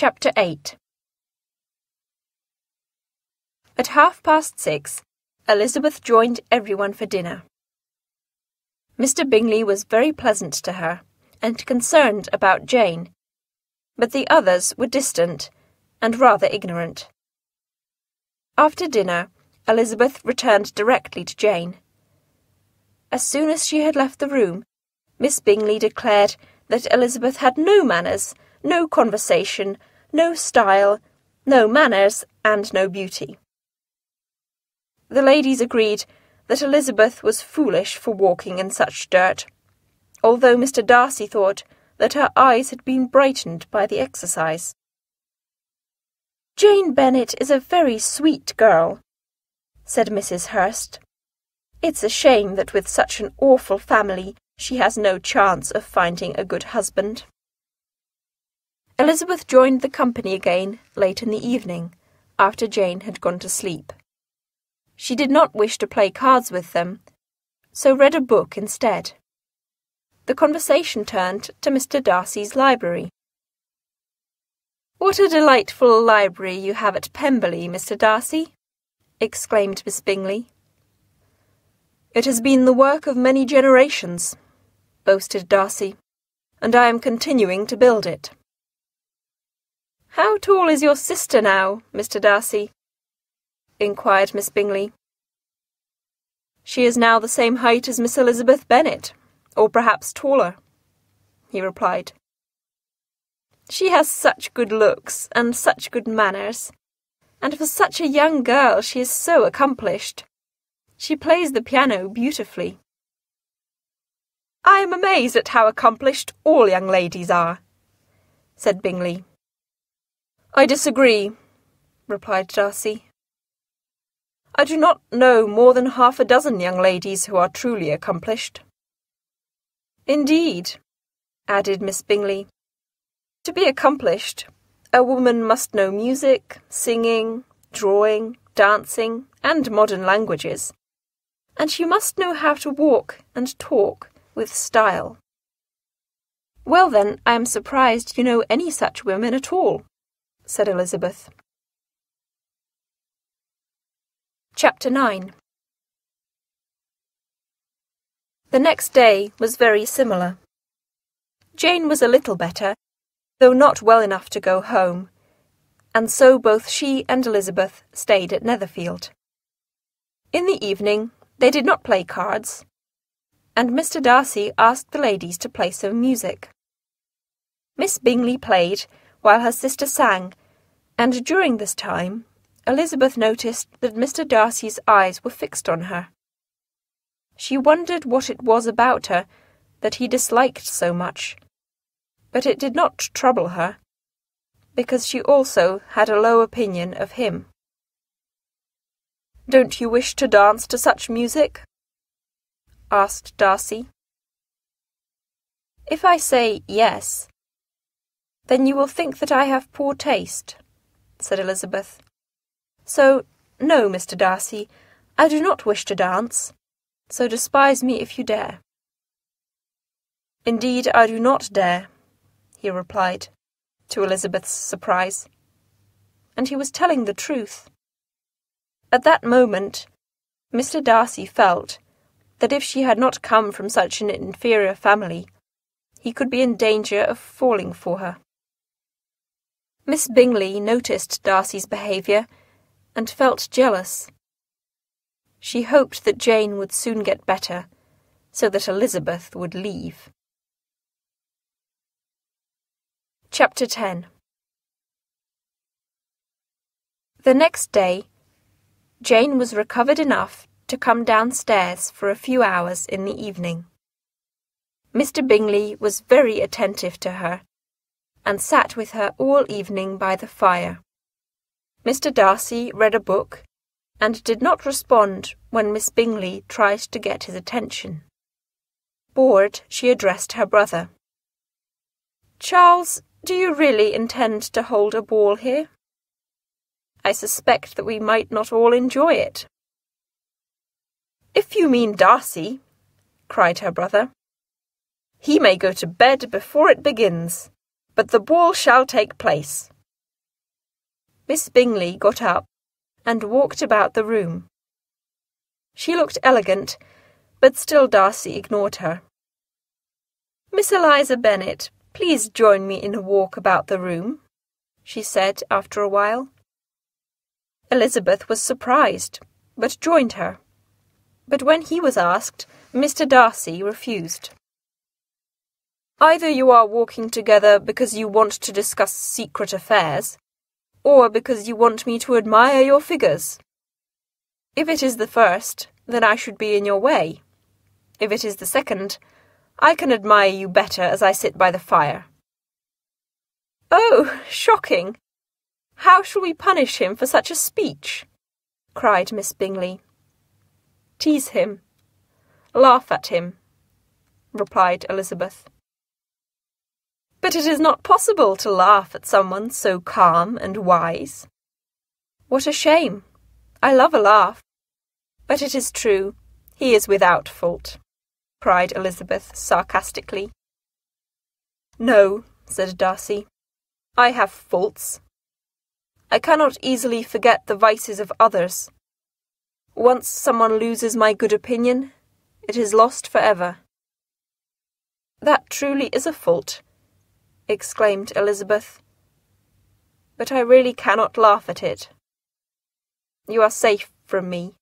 Chapter 8. At 6:30, Elizabeth joined everyone for dinner. Mr. Bingley was very pleasant to her and concerned about Jane, but the others were distant and rather ignorant. After dinner, Elizabeth returned directly to Jane. As soon as she had left the room, Miss Bingley declared that Elizabeth had no manners, no conversation, no style, no manners, and no beauty. The ladies agreed that Elizabeth was foolish for walking in such dirt, although Mr. Darcy thought that her eyes had been brightened by the exercise. "Jane Bennet is a very sweet girl," said Mrs. Hurst. "It's a shame that with such an awful family she has no chance of finding a good husband." Elizabeth joined the company again late in the evening, after Jane had gone to sleep. She did not wish to play cards with them, so read a book instead. The conversation turned to Mr. Darcy's library. "What a delightful library you have at Pemberley, Mr. Darcy!" exclaimed Miss Bingley. "It has been the work of many generations," boasted Darcy, "and I am continuing to build it." "How tall is your sister now, Mr. Darcy?" inquired Miss Bingley. "She is now the same height as Miss Elizabeth Bennet, or perhaps taller," he replied. "She has such good looks and such good manners, and for such a young girl she is so accomplished. She plays the piano beautifully." "I am amazed at how accomplished all young ladies are," said Bingley. "I disagree," replied Darcy. "I do not know more than half a dozen young ladies who are truly accomplished." "Indeed," added Miss Bingley. "To be accomplished, a woman must know music, singing, drawing, dancing, and modern languages, and she must know how to walk and talk with style." "Well then, I am surprised you know any such women at all," said Elizabeth. Chapter 9. The next day was very similar. Jane was a little better, though not well enough to go home, and so both she and Elizabeth stayed at Netherfield. In the evening they did not play cards, and Mr. Darcy asked the ladies to play some music. Miss Bingley played while her sister sang, and during this time Elizabeth noticed that Mr. Darcy's eyes were fixed on her. She wondered what it was about her that he disliked so much, but it did not trouble her, because she also had a low opinion of him. "Don't you wish to dance to such music?" asked Darcy. "If I say yes, then you will think that I have poor taste," said Elizabeth. "So, no, Mr. Darcy, I do not wish to dance, so despise me if you dare." "Indeed, I do not dare," he replied, to Elizabeth's surprise. And he was telling the truth. At that moment, Mr. Darcy felt that if she had not come from such an inferior family, he could be in danger of falling for her. Miss Bingley noticed Darcy's behaviour and felt jealous. She hoped that Jane would soon get better, so that Elizabeth would leave. Chapter 10. The next day, Jane was recovered enough to come downstairs for a few hours in the evening. Mr. Bingley was very attentive to her, and sat with her all evening by the fire. Mr. Darcy read a book, and did not respond when Miss Bingley tried to get his attention. Bored, she addressed her brother. "Charles, do you really intend to hold a ball here? I suspect that we might not all enjoy it." "If you mean Darcy," cried her brother, "he may go to bed before it begins, but the ball shall take place. Miss Bingley got up and walked about the room. She looked elegant, but still Darcy ignored her. "Miss Eliza Bennet, please join me in a walk about the room," she said after a while. Elizabeth was surprised, but joined her. But when he was asked, Mr. Darcy refused. "Either you are walking together because you want to discuss secret affairs, or because you want me to admire your figures. If it is the first, then I should be in your way. If it is the second, I can admire you better as I sit by the fire." "Oh, shocking! How shall we punish him for such a speech?" cried Miss Bingley. "Tease him. Laugh at him," replied Elizabeth. "But it is not possible to laugh at someone so calm and wise." "What a shame! I love a laugh. But it is true, he is without fault," cried Elizabeth sarcastically. "No," said Darcy, "I have faults. I cannot easily forget the vices of others. Once someone loses my good opinion, it is lost forever." "That truly is a fault," exclaimed Elizabeth. "But I really cannot laugh at it. You are safe from me.